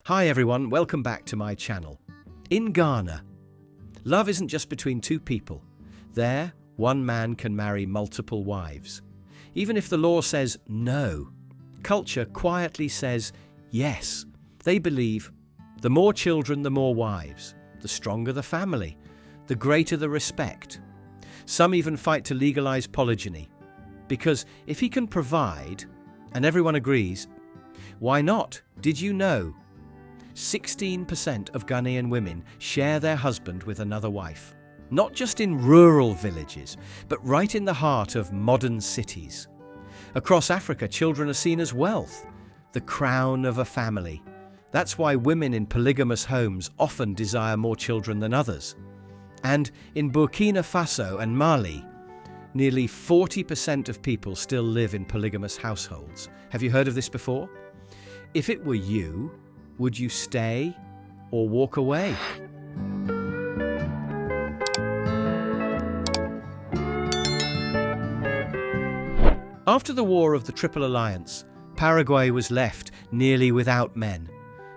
Hi everyone, welcome back to my channel. In Ghana, love isn't just between two people. There, one man can marry multiple wives. Even if the law says no, culture quietly says yes. They believe the more children, the more wives, the stronger the family, the greater the respect. Some even fight to legalize polygyny, because if he can provide, and everyone agrees, why not? Did you know 16% of Ghanaian women share their husband with another wife? Not just in rural villages, but right in the heart of modern cities. Across Africa, children are seen as wealth, the crown of a family. That's why women in polygamous homes often desire more children than others. And in Burkina Faso and Mali, nearly 40% of people still live in polygamous households. Have you heard of this before? If it were you, would you stay or walk away? After the War of the Triple Alliance, Paraguay was left nearly without men,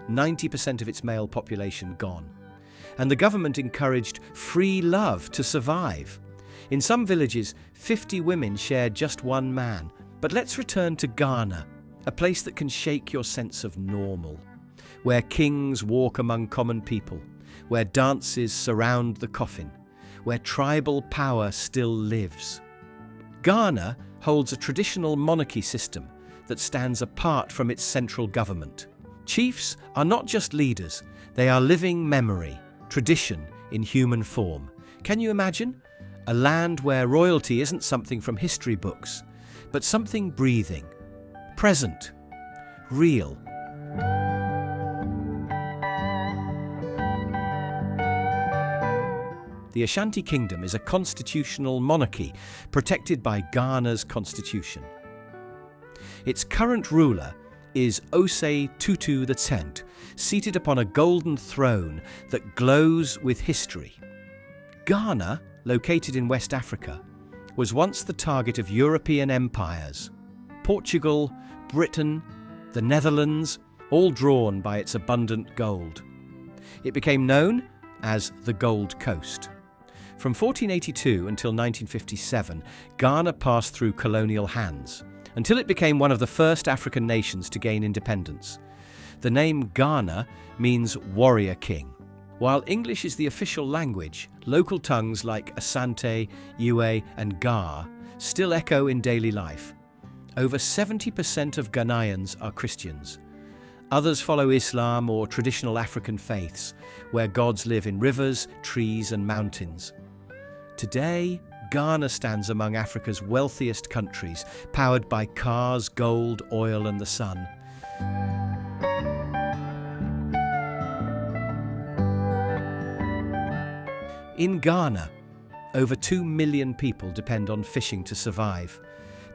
90% of its male population gone. And the government encouraged free love to survive. In some villages, 50 women shared just one man. But let's return to Ghana, a place that can shake your sense of normal, where kings walk among common people, where dances surround the coffin, where tribal power still lives. Ghana holds a traditional monarchy system that stands apart from its central government. Chiefs are not just leaders, they are living memory, tradition in human form. Can you imagine? A land where royalty isn't something from history books, but something breathing, present, real. The Ashanti Kingdom is a constitutional monarchy protected by Ghana's constitution. Its current ruler is Osei Tutu II, seated upon a golden throne that glows with history. Ghana, located in West Africa, was once the target of European empires. Portugal, Britain, the Netherlands, all drawn by its abundant gold. It became known as the Gold Coast. From 1482 until 1957, Ghana passed through colonial hands, until it became one of the first African nations to gain independence. The name Ghana means warrior king. While English is the official language, local tongues like Asante, Ewe, and Ga still echo in daily life. Over 70% of Ghanaians are Christians. Others follow Islam or traditional African faiths, where gods live in rivers, trees, and mountains. Today, Ghana stands among Africa's wealthiest countries, powered by cars, gold, oil, and the sun. In Ghana, over 2 million people depend on fishing to survive.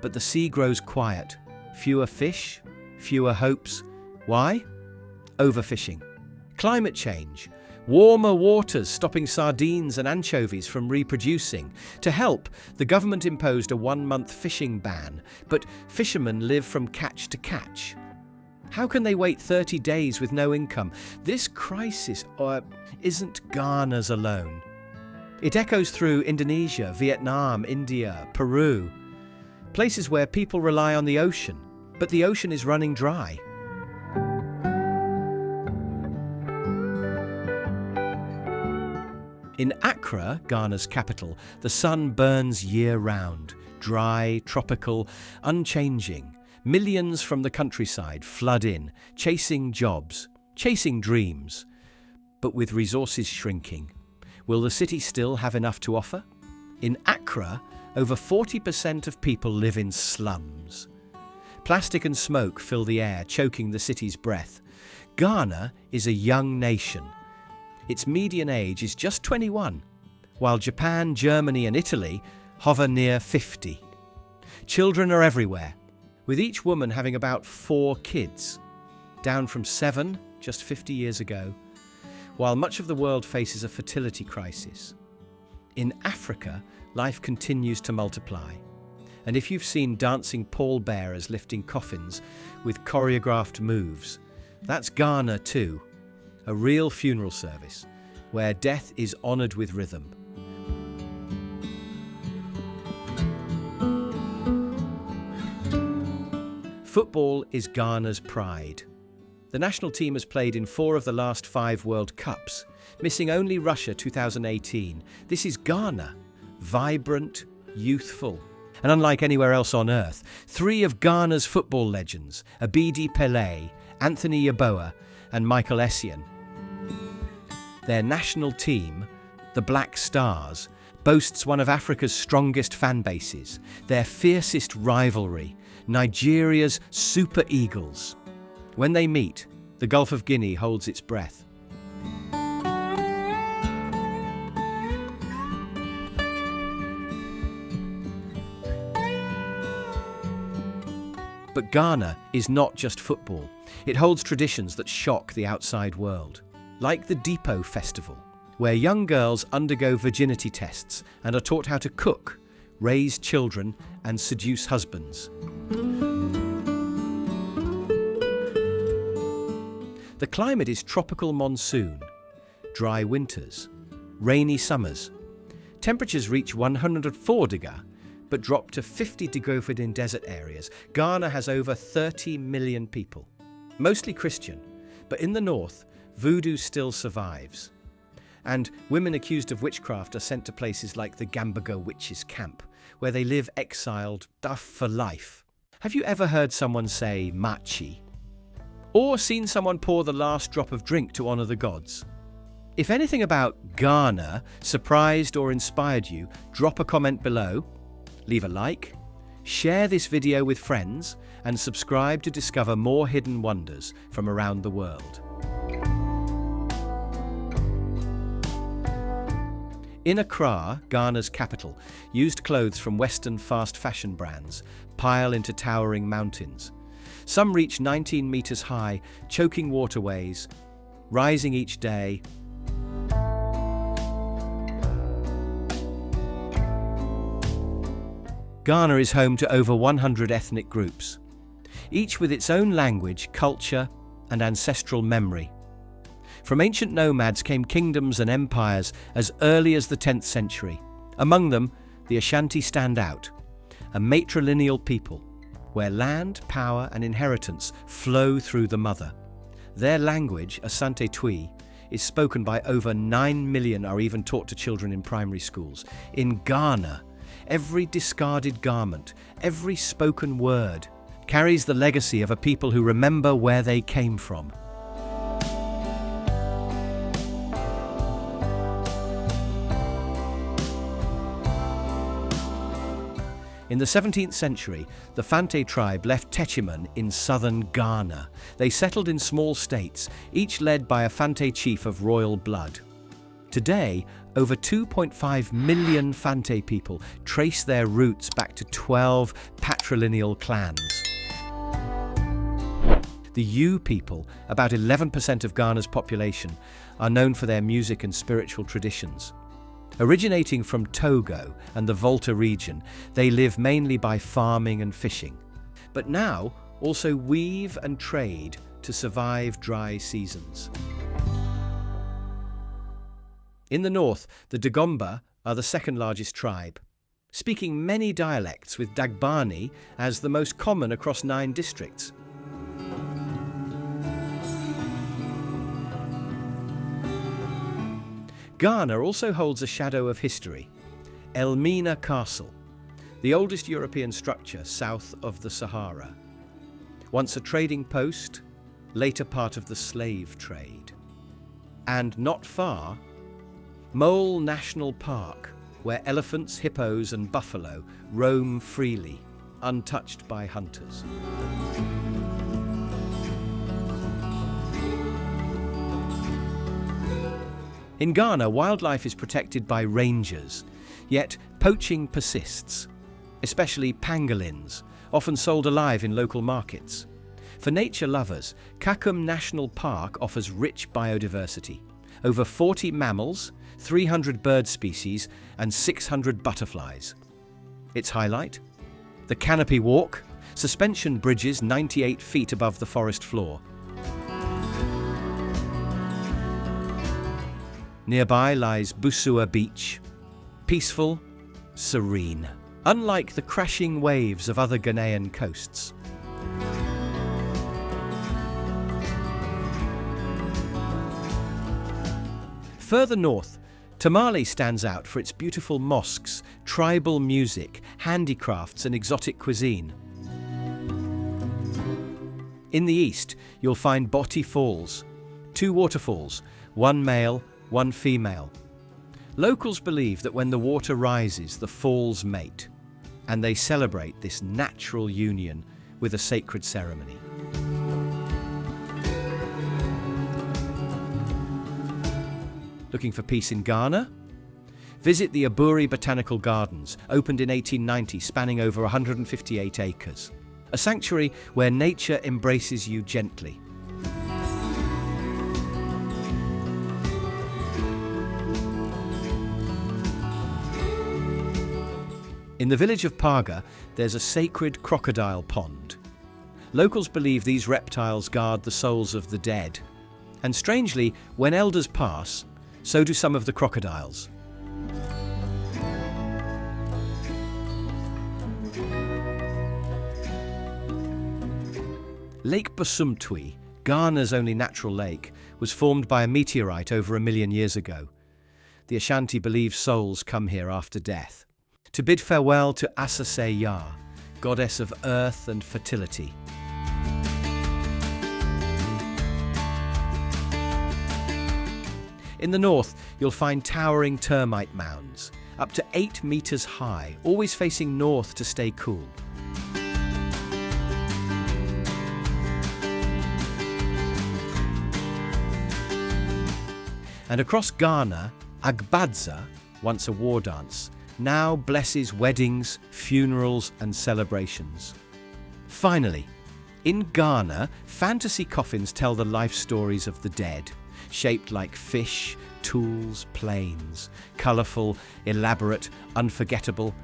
But the sea grows quiet. Fewer fish, fewer hopes. Why? Overfishing. Climate change. Warmer waters stopping sardines and anchovies from reproducing. To help, the government imposed a 1-month fishing ban, but fishermen live from catch to catch. How can they wait 30 days with no income? This crisis isn't Ghana's alone. It echoes through Indonesia, Vietnam, India, Peru. Places where people rely on the ocean, but the ocean is running dry. In Accra, Ghana's capital, the sun burns year-round, dry, tropical, unchanging. Millions from the countryside flood in, chasing jobs, chasing dreams. But with resources shrinking, will the city still have enough to offer? In Accra, over 40% of people live in slums. Plastic and smoke fill the air, choking the city's breath. Ghana is a young nation. Its median age is just 21, while Japan, Germany, and Italy hover near 50. Children are everywhere, with each woman having about 4 kids, down from 7 just 50 years ago, while much of the world faces a fertility crisis. In Africa, life continues to multiply. And if you've seen dancing pallbearers lifting coffins with choreographed moves, That's Ghana too, a real funeral service where death is honoured with rhythm. Football is Ghana's pride. The national team has played in 4 of the last 5 World Cups, missing only Russia 2018. This is Ghana, vibrant, youthful, and unlike anywhere else on earth. 3 of Ghana's football legends, Abidi Pele, Anthony Yeboah, and Michael Essien. Their national team, the Black Stars, boasts one of Africa's strongest fan bases, their fiercest rivalry, Nigeria's Super Eagles. When they meet, the Gulf of Guinea holds its breath. But Ghana is not just football. It holds traditions that shock the outside world, like the Dipo Festival, where young girls undergo virginity tests and are taught how to cook, raise children, and seduce husbands. The climate is tropical monsoon, dry winters, rainy summers. Temperatures reach 104 degrees, but drop to 50 degrees in desert areas. Ghana has over 30 million people, mostly Christian, but in the north, voodoo still survives. And women accused of witchcraft are sent to places like the Gambaga witches' camp, where they live exiled for life. Have you ever heard someone say machi? Or seen someone pour the last drop of drink to honour the gods? If anything about Ghana surprised or inspired you, drop a comment below, leave a like, share this video with friends, and subscribe to discover more hidden wonders from around the world. In Accra, Ghana's capital, used clothes from Western fast fashion brands pile into towering mountains. Some reach 19 meters high, choking waterways, rising each day. Ghana is home to over 100 ethnic groups, each with its own language, culture, and ancestral memory. From ancient nomads came kingdoms and empires as early as the 10th century. Among them, the Ashanti stand out, a matrilineal people, where land, power, and inheritance flow through the mother. Their language, Ashanti, is spoken by over 9 million, are even taught to children in primary schools. In Ghana, every discarded garment, every spoken word, carries the legacy of a people who remember where they came from. In the 17th century, the Fante tribe left Techiman in southern Ghana. They settled in small states, each led by a Fante chief of royal blood. Today, over 2.5 million Fante people trace their roots back to 12 patrilineal clans. The Yu people, about 11% of Ghana's population, are known for their music and spiritual traditions. Originating from Togo and the Volta region, they live mainly by farming and fishing, but now also weave and trade to survive dry seasons. In the north, the Dagomba are the second largest tribe, speaking many dialects, with Dagbani as the most common across 9 districts. Ghana also holds a shadow of history, Elmina Castle, the oldest European structure south of the Sahara. Once a trading post, later part of the slave trade. And not far, Mole National Park, where elephants, hippos and buffalo roam freely, untouched by hunters. In Ghana, wildlife is protected by rangers, yet poaching persists, especially pangolins, often sold alive in local markets. For nature lovers, Kakum National Park offers rich biodiversity. Over 40 mammals, 300 bird species, and 600 butterflies. Its highlight? The Canopy Walk, suspension bridges 98 feet above the forest floor. Nearby lies Busua Beach, peaceful, serene, unlike the crashing waves of other Ghanaian coasts. Further north, Tamale stands out for its beautiful mosques, tribal music, handicrafts and exotic cuisine. In the east, you'll find Boti Falls, 2 waterfalls, 1 male, 1 female. Locals believe that when the water rises, the falls mate, and they celebrate this natural union with a sacred ceremony. Looking for peace in Ghana? Visit the Aburi Botanical Gardens, opened in 1890, spanning over 158 acres. A sanctuary where nature embraces you gently. In the village of Paga, there's a sacred crocodile pond. Locals believe these reptiles guard the souls of the dead. And strangely, when elders pass, so do some of the crocodiles. Lake Bosumtwi, Ghana's only natural lake, was formed by a meteorite over 1 million years ago. The Ashanti believe souls come here after death, to bid farewell to Asase Ya, goddess of earth and fertility. In the north, you'll find towering termite mounds, up to 8 meters high, always facing north to stay cool. And across Ghana, Agbadza, once a war dance, now blesses weddings, funerals and celebrations. Finally, in Ghana, fantasy coffins tell the life stories of the dead, shaped like fish, tools, planes, colourful, elaborate, unforgettable.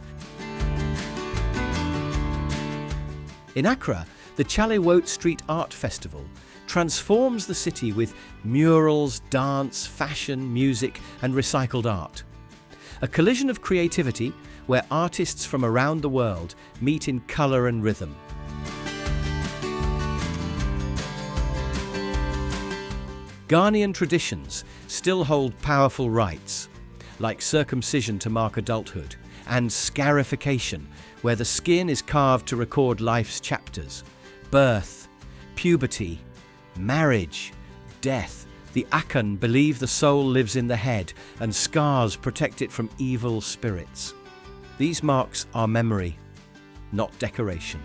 In Accra, the Chalewot Street Art Festival transforms the city with murals, dance, fashion, music and recycled art. A collision of creativity where artists from around the world meet in colour and rhythm. Ghanaian traditions still hold powerful rites, like circumcision to mark adulthood, and scarification, where the skin is carved to record life's chapters, birth, puberty, marriage, death. The Akan believe the soul lives in the head, and scars protect it from evil spirits. These marks are memory, not decoration.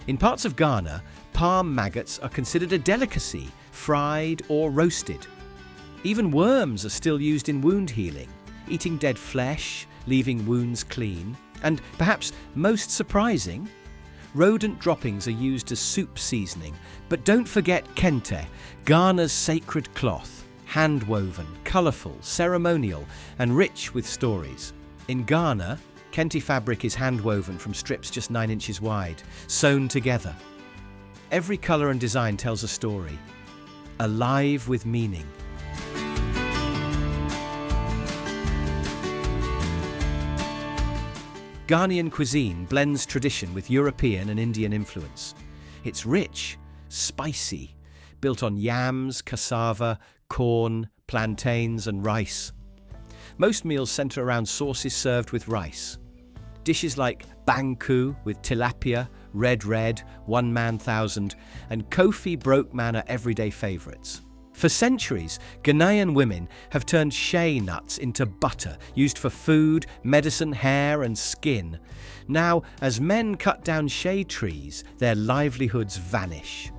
In parts of Ghana, palm maggots are considered a delicacy, fried or roasted. Even worms are still used in wound healing, eating dead flesh, leaving wounds clean. And perhaps most surprising, rodent droppings are used as soup seasoning. But don't forget kente, Ghana's sacred cloth, hand-woven, colourful, ceremonial and rich with stories. In Ghana, kente fabric is hand-woven from strips just 9 inches wide, sewn together. Every colour and design tells a story, alive with meaning. Ghanaian cuisine blends tradition with European and Indian influence. It's rich, spicy, built on yams, cassava, corn, plantains and rice. Most meals centre around sauces served with rice. Dishes like banku with tilapia, red, one man thousand, and kofi broke man are everyday favourites. For centuries, Ghanaian women have turned shea nuts into butter, used for food, medicine, hair and skin. Now, as men cut down shea trees, their livelihoods vanish.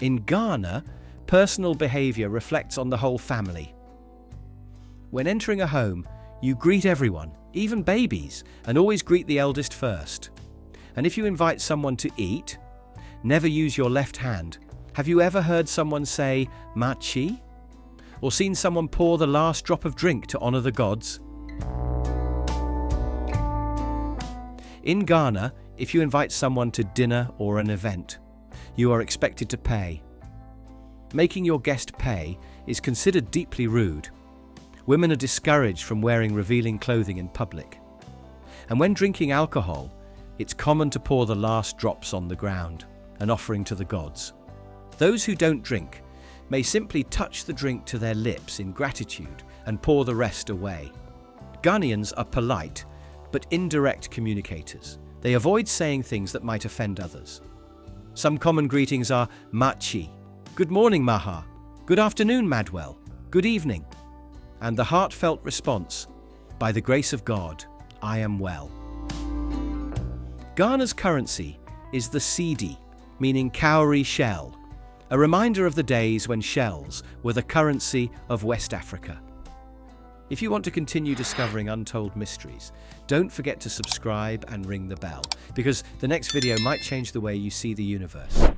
In Ghana, personal behaviour reflects on the whole family. When entering a home, you greet everyone, even babies, and always greet the eldest first. And if you invite someone to eat, never use your left hand. Have you ever heard someone say, machi? Or seen someone pour the last drop of drink to honour the gods? In Ghana, If you invite someone to dinner or an event, you are expected to pay. Making your guest pay is considered deeply rude. Women are discouraged from wearing revealing clothing in public. And when drinking alcohol, it's common to pour the last drops on the ground, an offering to the gods. Those who don't drink may simply touch the drink to their lips in gratitude and pour the rest away. Ghanaians are polite, but indirect communicators. They avoid saying things that might offend others. Some common greetings are Machi, good morning Maha, good afternoon Madwell, good evening, and the heartfelt response, by the grace of God, I am well. Ghana's currency is the cedi, meaning cowrie shell, a reminder of the days when shells were the currency of West Africa. If you want to continue discovering untold mysteries, don't forget to subscribe and ring the bell, because the next video might change the way you see the universe.